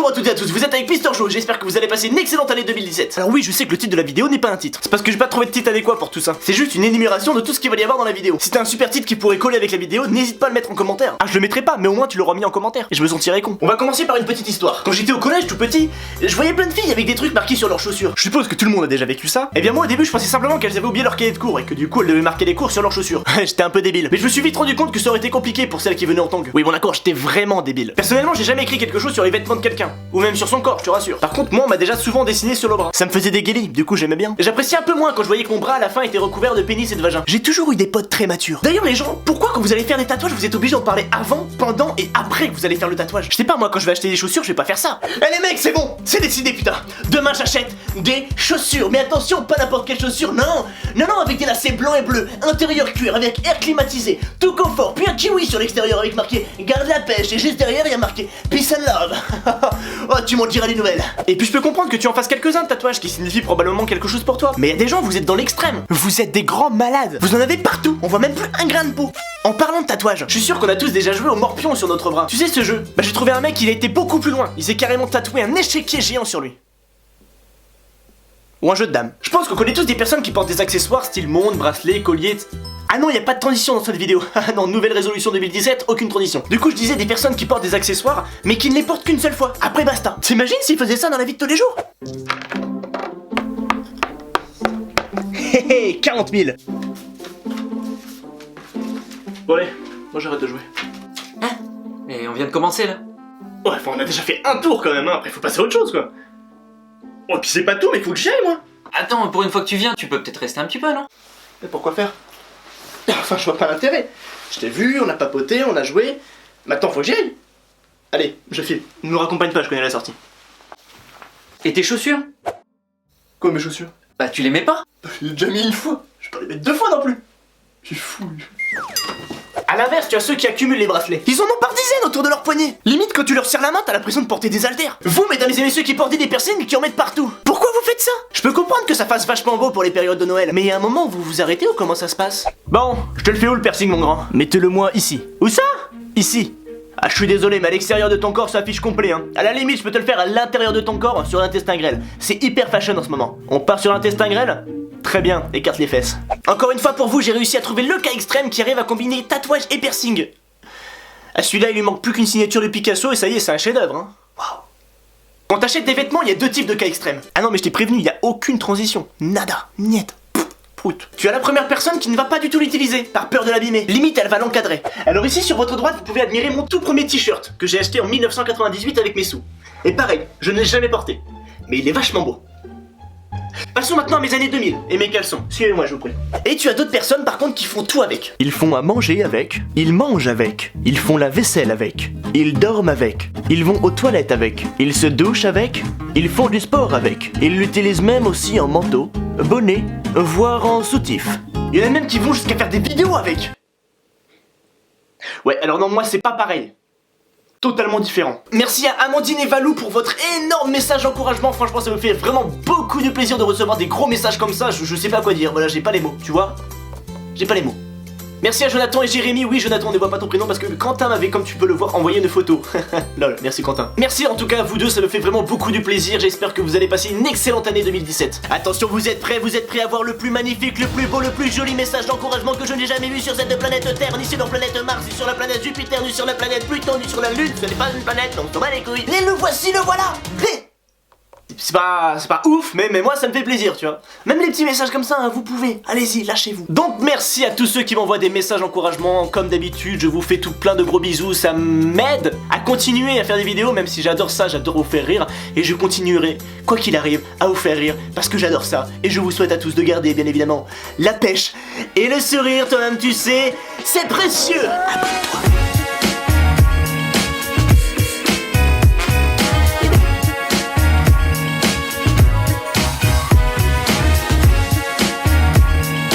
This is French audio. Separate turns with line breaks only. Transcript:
Bonjour à toutes et à tous, vous êtes avec Mister Joe, j'espère que vous allez passer une excellente année 2017. Alors oui, je sais que le titre de la vidéo n'est pas un titre, c'est parce que j'ai pas trouvé de titre adéquat pour tout ça. C'est juste une énumération de tout ce qu'il va y avoir dans la vidéo. Si t'as un super titre qui pourrait coller avec la vidéo, n'hésite pas à le mettre en commentaire. Ah, je le mettrai pas, mais au moins tu l'auras mis en commentaire, et je me sentirai con. On va commencer par une petite histoire. Quand j'étais au collège tout petit, je voyais plein de filles avec des trucs marqués sur leurs chaussures. Je suppose que tout le monde a déjà vécu ça. Et bien moi au début je pensais simplement qu'elles avaient oublié leur cahier de cours et que du coup elles devaient marquer les cours sur leurs chaussures. J'étais un peu débile. Mais je me suis vite rendu compte que ça aurait été compliqué pour celles qui venaient en tang. Oui bon d'accord, j'étais vraiment débile. Personnellement j'ai jamais écrit quelque chose sur les vêtements de quelqu'un, ou même sur son corps, je te rassure. Par contre moi on m'a déjà souvent dessiné sur le bras. Ça me faisait des guélis, du coup j'aimais bien. J'appréciais un peu moins quand je voyais que mon bras à la fin était recouvert de pénis et de vagin. J'ai toujours eu des potes très matures. D'ailleurs les gens, pourquoi quand vous allez faire des tatouages vous êtes obligés d'en parler avant, pendant et après que vous allez faire le tatouage? Je sais pas, moi quand je vais acheter des chaussures je vais pas faire ça. Eh les mecs c'est bon, c'est décidé putain. Demain j'achète des chaussures, mais attention pas n'importe quelle chaussure, non, avec des lacets blancs et bleus, intérieur cuir avec air climatisé, tout confort, puis un kiwi sur l'extérieur avec marqué garde la pêche et juste derrière il y a marqué peace and love. Oh tu m'en diras les nouvelles. Et puis je peux comprendre que tu en fasses quelques-uns de tatouages qui signifient probablement quelque chose pour toi. Mais il y a des gens, vous êtes dans l'extrême. Vous êtes des grands malades. Vous en avez partout. On voit même plus un grain de peau. En parlant de tatouage, je suis sûr qu'on a tous déjà joué au morpion sur notre bras. Tu sais ce jeu? Bah j'ai trouvé un mec, il a été beaucoup plus loin. Il s'est carrément tatoué un échiquier géant sur lui. Ou un jeu de dames. Je pense qu'on connaît tous des personnes qui portent des accessoires style montre, bracelet, collier. Ah non, y a pas de transition dans cette vidéo. Ah non, nouvelle résolution 2017, aucune transition. Du coup, je disais des personnes qui portent des accessoires, mais qui ne les portent qu'une seule fois. Après basta. T'imagines s'ils faisaient ça dans la vie de tous les jours? Hé hé, 40 000. Bon allez, moi j'arrête de jouer.
Hein? Mais on vient de commencer là.
Ouais, enfin on a déjà fait un tour quand même, hein. Après faut passer à autre chose quoi. Oh, puis c'est pas tout, mais faut que j'aille moi.
Attends, pour une fois que tu viens, tu peux peut-être rester un petit peu, non?
Mais pourquoi faire? Enfin, je vois pas l'intérêt. Je t'ai vu, on a papoté, on a joué. Maintenant, faut que j'y aille. Allez, je file. Ne me raccompagne pas, je connais la sortie.
Et tes chaussures?
Quoi, mes chaussures?
Bah, tu les mets pas?
J'ai déjà mis une fois. Je vais pas les mettre deux fois non plus. Je suis fou. A l'inverse, tu as ceux qui accumulent les bracelets. Ils en ont par dizaines autour de leur poignet. Limite, quand tu leur serres la main, t'as l'impression de porter des haltères. Vous, mesdames et messieurs, qui portez des piercings et qui en mettent partout. Pourquoi vous faites ça? Je peux comprendre que ça fasse vachement beau pour les périodes de Noël, mais il y a un moment où vous vous arrêtez ou comment ça se passe? Bon, je te le fais où le piercing, mon grand? Mettez-le moi ici. Où ça? Ici. Ah, je suis désolé, mais à l'extérieur de ton corps, ça affiche complet, hein. À la limite, je peux te le faire à l'intérieur de ton corps, sur l'intestin grêle. C'est hyper fashion en ce moment. On part sur l'intestin grêle? Très bien, écarte les fesses. Encore une fois pour vous, j'ai réussi à trouver le cas extrême qui arrive à combiner tatouage et piercing. À celui-là, il lui manque plus qu'une signature de Picasso et ça y est, c'est un chef-d'œuvre, hein. Waouh. Quand t'achètes des vêtements, il y a deux types de cas extrêmes. Ah non, mais je t'ai prévenu, il y a aucune transition. Nada, niet. Prout. Tu as la première personne qui ne va pas du tout l'utiliser, par peur de l'abîmer. Limite, elle va l'encadrer. Alors ici, sur votre droite, vous pouvez admirer mon tout premier t-shirt que j'ai acheté en 1998 avec mes sous. Et pareil, je ne l'ai jamais porté. Mais il est vachement beau. Passons maintenant à mes années 2000 et mes caleçons. Suivez-moi, je vous prie. Et tu as d'autres personnes par contre qui font tout avec. Ils font à manger avec, ils mangent avec, ils font la vaisselle avec, ils dorment avec, ils vont aux toilettes avec, ils se douchent avec, ils font du sport avec, ils l'utilisent même aussi en manteau, bonnet, voire en soutif. Il y en a même qui vont jusqu'à faire des vidéos avec. Ouais, alors non, moi c'est pas pareil. Totalement différent. Merci à Amandine et Valou pour votre énorme message d'encouragement. Franchement, ça me fait vraiment beaucoup de plaisir de recevoir des gros messages comme ça. Je sais pas quoi dire. Voilà, j'ai pas les mots, tu vois. J'ai pas les mots. Merci à Jonathan et Jérémy. Oui, Jonathan, on ne voit pas ton prénom parce que Quentin m'avait, comme tu peux le voir, envoyé une photo. Lol, merci Quentin. Merci en tout cas à vous deux, ça me fait vraiment beaucoup de plaisir. J'espère que vous allez passer une excellente année 2017. Attention, vous êtes prêts à voir le plus magnifique, le plus beau, le plus joli message d'encouragement que je n'ai jamais vu sur cette planète Terre, ni sur la planète Mars, ni sur la planète Jupiter, ni sur la planète Pluton, ni sur la Lune. Ce n'est pas une planète, donc on bat les couilles. Et le voici, le voilà. C'est pas ouf, mais moi ça me fait plaisir, tu vois. Même les petits messages comme ça, hein, vous pouvez, allez-y, lâchez-vous. Donc merci à tous ceux qui m'envoient des messages d'encouragement. Comme d'habitude, je vous fais tout plein de gros bisous. Ça m'aide à continuer à faire des vidéos, même si j'adore ça, j'adore vous faire rire. Et je continuerai, quoi qu'il arrive, à vous faire rire, parce que j'adore ça. Et je vous souhaite à tous de garder, bien évidemment, la pêche et le sourire. Toi-même tu sais, c'est précieux. Abonne-toi.